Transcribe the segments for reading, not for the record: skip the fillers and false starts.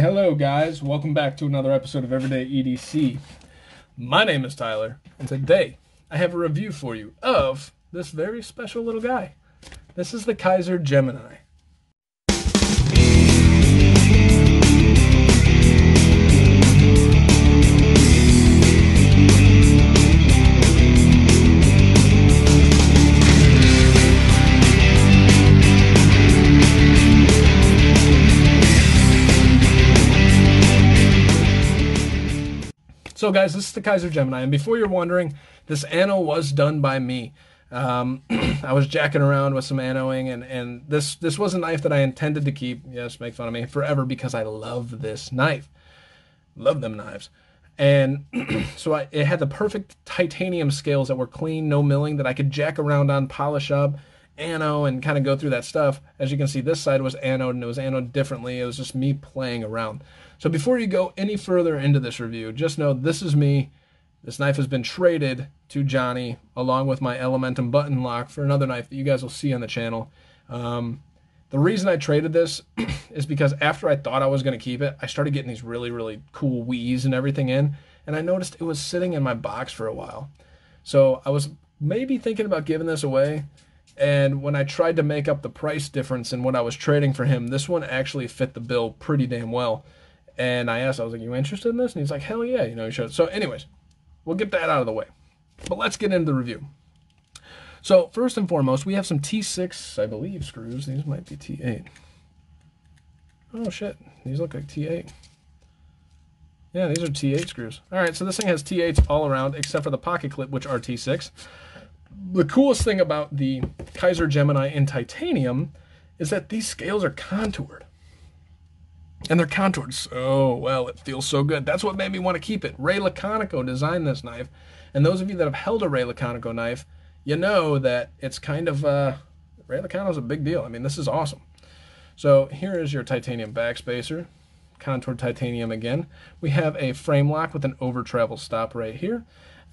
Hello guys, welcome back to another episode of Everyday EDC. My name is Tyler, and today I have a review for you of this very special little guy. This is the Kizer Gemini. So guys, this is the Kizer Gemini, and before you're wondering, this anno was done by me. I was jacking around with some annoing, and this was a knife that I intended to keep, yes, make fun of me, forever because I love this knife. Love them knives. And so it had the perfect titanium scales that were clean, no milling, that I could jack around on, polish up, anno, and kind of go through that stuff. As you can see, this side was anode, and it was anode differently. It was just me playing around. So before you go any further into this review, just know this is me. This knife has been traded to Johnny along with my Elementum button lock for another knife that you guys will see on the channel. The reason I traded this is because after I thought I was going to keep it, I started getting these really, really cool wheeze and everything in, and I noticed it was sitting in my box for a while. So I was maybe thinking about giving this away, and when I tried to make up the price difference in what I was trading for him, this one actually fit the bill pretty damn well. And I asked, I was like, you interested in this? And he's like, hell yeah, you know, he showed. So anyways, we'll get that out of the way. But let's get into the review. So first and foremost, we have some T6, I believe, screws. These might be T8. Oh shit, these look like T8. Yeah, these are T8 screws. All right, so this thing has T8s all around except for the pocket clip, which are T6. The coolest thing about the Kizer Gemini in titanium is that these scales are contoured. And they're contoured so well, it feels so good. That's what made me want to keep it. Ray Laconico designed this knife. And those of you that have held a Ray Laconico knife, you know that it's kind of, Ray Laconico's a big deal. I mean, this is awesome. So here is your titanium backspacer, contoured titanium again. We have a frame lock with an over travel stop right here.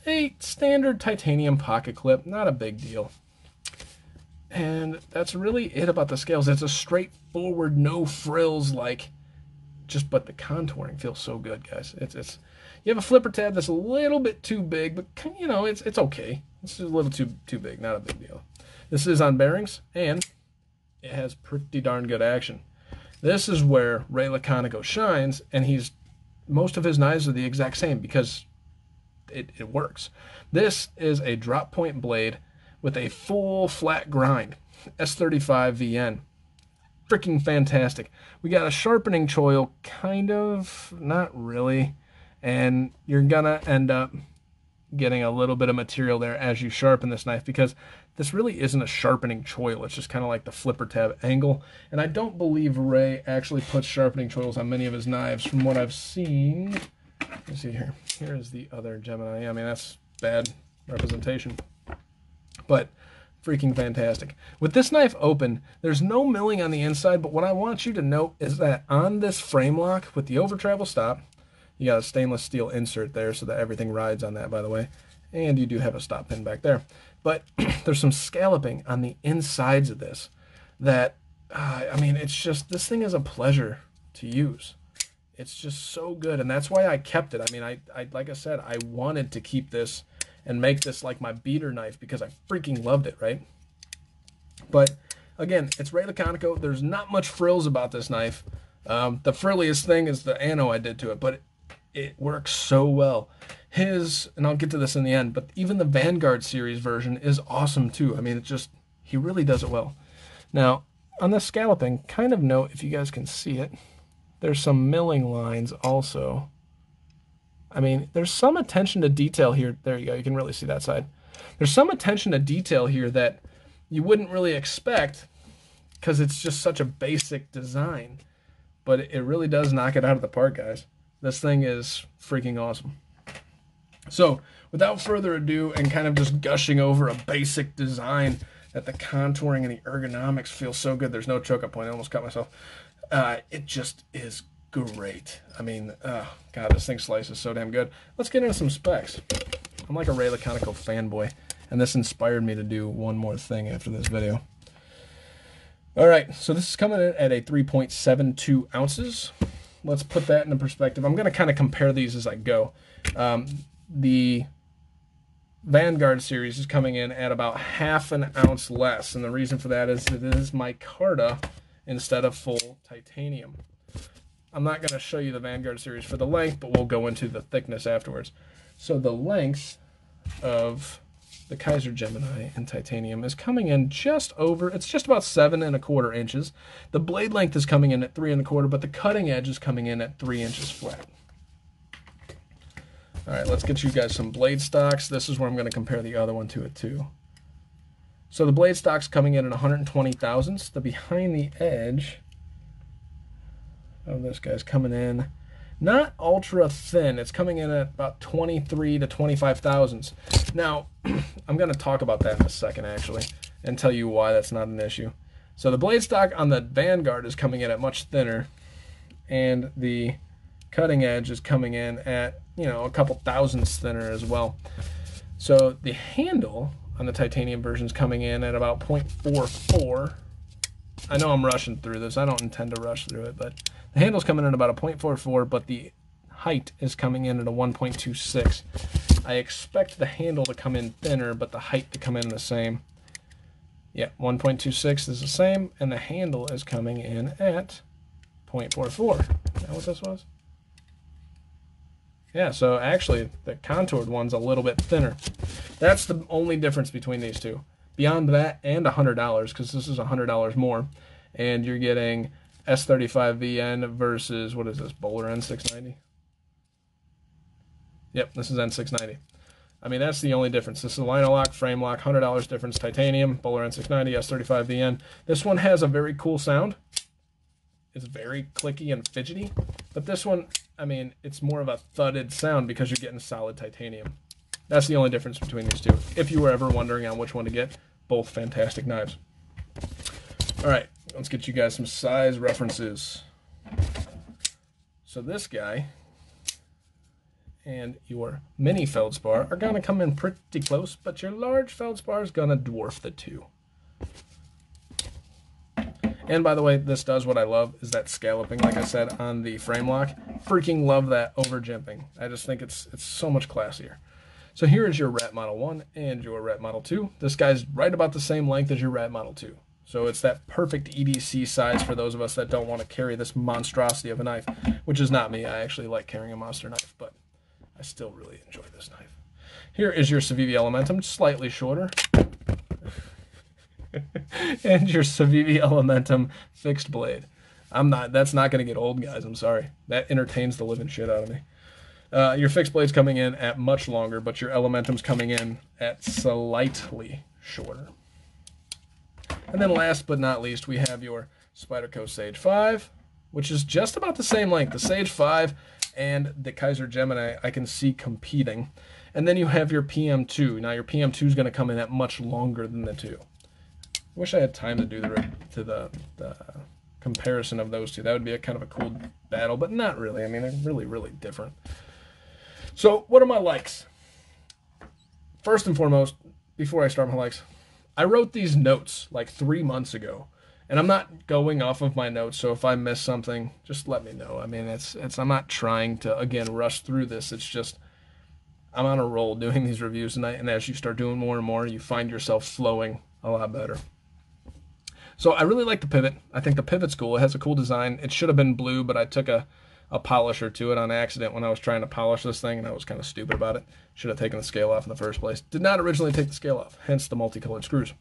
A standard titanium pocket clip, not a big deal. And that's really it about the scales. It's a straightforward, no frills, like, but the contouring feels so good, guys. It's you have a flipper tab that's a little bit too big, but you know, it's okay. It's a little too big, not a big deal. This is on bearings, and it has pretty darn good action. This is where Ray Laconico shines, and most of his knives are the exact same because it works. This is a drop point blade with a full flat grind, S35 VN. Freaking fantastic. We got a sharpening choil, kind of, not really, and you're gonna end up getting a little bit of material there as you sharpen this knife, because this really isn't a sharpening choil. It's just kind of like the flipper tab angle, and I don't believe Ray actually puts sharpening choils on many of his knives from what I've seen. Let's see here. Here is the other Gemini. I mean, that's bad representation, but freaking fantastic. With this knife open, there's no milling on the inside, but what I want you to note is that on this frame lock with the over travel stop, you got a stainless steel insert there so that everything rides on that, by the way, and you do have a stop pin back there. But there's some scalloping on the insides of this that, I mean, it's just, this thing is a pleasure to use. It's just so good, and that's why I kept it. I mean, I like I said, I wanted to keep this and make this like my beater knife because I freaking loved it, right? But again, it's Ray Laconico. There's not much frills about this knife. The frilliest thing is the anno I did to it, but it works so well. And I'll get to this in the end, but even the Vanguard series version is awesome too. I mean, he really does it well. Now, on the scalloping, kind of note, if you guys can see it, there's some milling lines also. I mean, there's some attention to detail here. There you go. You can really see that side. There's some attention to detail here that you wouldn't really expect because it's just such a basic design. But it really does knock it out of the park, guys. This thing is freaking awesome. So, without further ado, and kind of just gushing over a basic design that the contouring and the ergonomics feel so good. There's no choke up point. I almost cut myself. It just is great. I mean, God, this thing slices so damn good. Let's get into some specs. I'm like a Ray Laconico fanboy, and this inspired me to do one more thing after this video. All right, so this is coming in at a 3.72 ounces. let's put that into perspective. I'm going to kind of compare these as I go. The Vanguard series is coming in at about ½ an ounce less, and the reason for that is it is micarta instead of full titanium. I'm not going to show you the Vanguard series for the length, but we'll go into the thickness afterwards. So the length of the Kizer Gemini in titanium is coming in just over, it's just about 7¼ inches. The blade length is coming in at 3¼ but the cutting edge is coming in at 3 inches flat. All right, let's get you guys some blade stocks. This is where I'm going to compare the other one to it too. So the blade stock's coming in at 120 thousandths. The behind the edge of this guy's coming in not ultra thin. It's coming in at about 23 to 25 thousandths. Now, I'm going to talk about that in a second, actually, and tell you why that's not an issue. So the blade stock on the Vanguard is coming in at much thinner, and the cutting edge is coming in at, you know, a couple thousandths thinner as well. So the handle on the titanium version is coming in at about 0.44. I know I'm rushing through this. I don't intend to rush through it, but the handle's coming in about a 0.44, but the height is coming in at a 1.26. I expect the handle to come in thinner, but the height to come in the same. Yeah, 1.26 is the same, and the handle is coming in at 0.44. Is that what this was? Yeah, so actually the contoured one's a little bit thinner. That's the only difference between these two. Beyond that, and $100, because this is $100 more, and you're getting S35VN versus, what is this, Bowler N690? Yep, this is N690. I mean, that's the only difference. This is a lino lock, frame lock, $100 difference, titanium, Bowler N690, S35VN. This one has a very cool sound. It's very clicky and fidgety, but this one, I mean, it's more of a thudded sound because you're getting solid titanium. That's the only difference between these two. If you were ever wondering on which one to get, both fantastic knives. All right, let's get you guys some size references. So this guy and your mini feldspar are going to come in pretty close, but your large feldspar is going to dwarf the two. And by the way, this does what I love, is that scalloping, like I said, on the frame lock. Freaking love that over jimping. I just think it's so much classier. So here is your Rat Model 1 and your Rat Model 2. This guy's right about the same length as your Rat Model 2. So it's that perfect EDC size for those of us that don't want to carry this monstrosity of a knife, which is not me. I actually like carrying a monster knife, but I still really enjoy this knife. Here is your Civivi Elementum, slightly shorter. And your Civivi Elementum fixed blade. That's not going to get old, guys. I'm sorry. That entertains the living shit out of me. Your fixed blade's coming in at much longer, but your Elementum's coming in at slightly shorter. And then last but not least, we have your Spyderco Sage 5, which is just about the same length. The Sage 5 and the Kizer Gemini I can see competing. And then you have your PM2. Now your PM2 is going to come in at much longer than the two. I wish I had time to do the comparison of those two. That would be a kind of a cool battle, but not really. I mean, they're really, really different. So what are my likes? First and foremost, before I start my likes, I wrote these notes like 3 months ago, and I'm not going off of my notes, so if I miss something, just let me know. I mean, I'm not trying to, again, rush through this. It's just I'm on a roll doing these reviews, and as you start doing more and more, you find yourself flowing a lot better. So I really like the pivot. I think the pivot's cool. It has a cool design. It should have been blue, but I took a polisher to it on accident when I was trying to polish this thing, and I was kind of stupid about it. Should have taken the scale off in the first place. Did not originally take the scale off, hence the multicolored screws.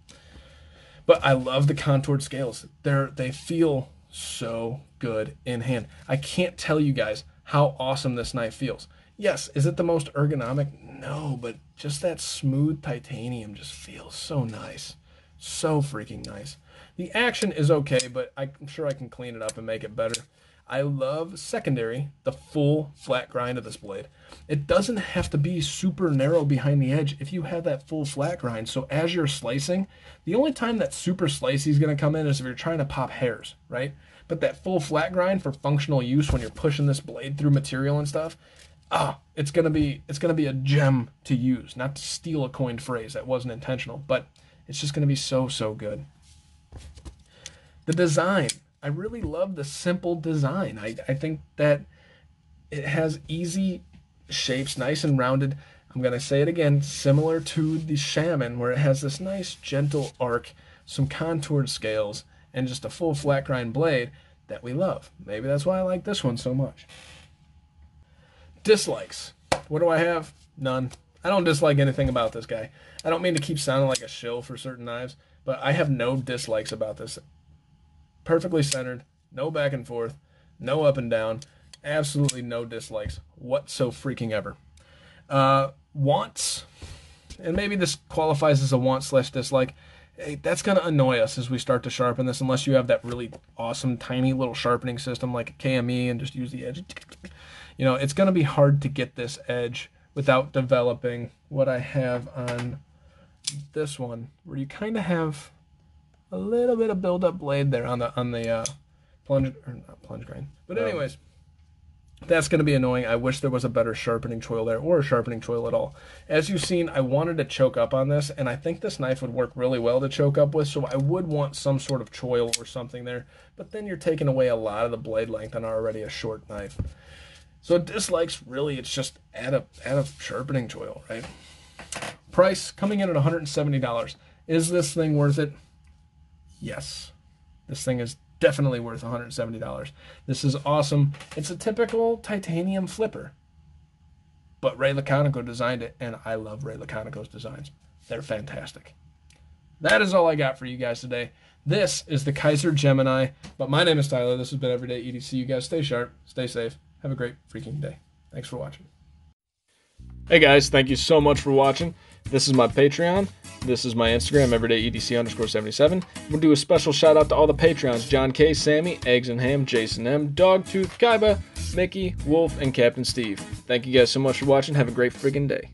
But I love the contoured scales. They feel so good in hand. I can't tell you guys how awesome this knife feels. Yes, is it the most ergonomic? No, but just that smooth titanium just feels so nice. So freaking nice. The action is okay, but I'm sure I can clean it up and make it better. I love secondary, the full flat grind of this blade. It doesn't have to be super narrow behind the edge if you have that full flat grind. So as you're slicing, the only time that super slicey is going to come in is if you're trying to pop hairs, right? But that full flat grind for functional use when you're pushing this blade through material and stuff, it's gonna be a gem to use. Not to steal a coined phrase, that wasn't intentional, but it's just gonna be so good. The design, I really love the simple design. I think that it has easy shapes, nice and rounded. I'm going to say it again, similar to the Shaman, where it has this nice gentle arc, some contoured scales, and just a full flat grind blade that we love. Maybe that's why I like this one so much. Dislikes. What do I have? None. I don't dislike anything about this guy. I don't mean to keep sounding like a shill for certain knives, but I have no dislikes about this. Perfectly centered, no back and forth, no up and down, absolutely no dislikes whatsoever. Wants, and maybe this qualifies as a want/dislike. Hey, that's going to annoy us as we start to sharpen this, unless you have that really awesome tiny little sharpening system like a KME and just use the edge. You know, it's going to be hard to get this edge without developing what I have on this one, where you kind of have a little bit of build-up blade there on the plunge, or not plunge grind. But anyways, that's going to be annoying. I wish there was a better sharpening choil there, or a sharpening choil at all. As you've seen, I wanted to choke up on this, and I think this knife would work really well to choke up with, so I would want some sort of choil or something there. But then you're taking away a lot of the blade length on already a short knife. So dislikes, really, it's just add a sharpening choil, right? Price coming in at $170. Is this thing worth it? Yes. This thing is definitely worth $170. This is awesome. It's a typical titanium flipper. But Ray Laconico designed it, and I love Ray Laconico's designs. They're fantastic. That is all I got for you guys today. This is the Kizer Gemini. But my name is Tyler. This has been Everyday EDC. You guys stay sharp, stay safe. Have a great freaking day. Thanks for watching. Hey guys, thank you so much for watching. This is my Patreon. This is my Instagram, everydayedc_77. We'll do a special shout out to all the Patreons: John K, Sammy, Eggs and Ham, Jason M, Dogtooth, Kaiba, Mickey, Wolf, and Captain Steve. Thank you guys so much for watching. Have a great freaking day.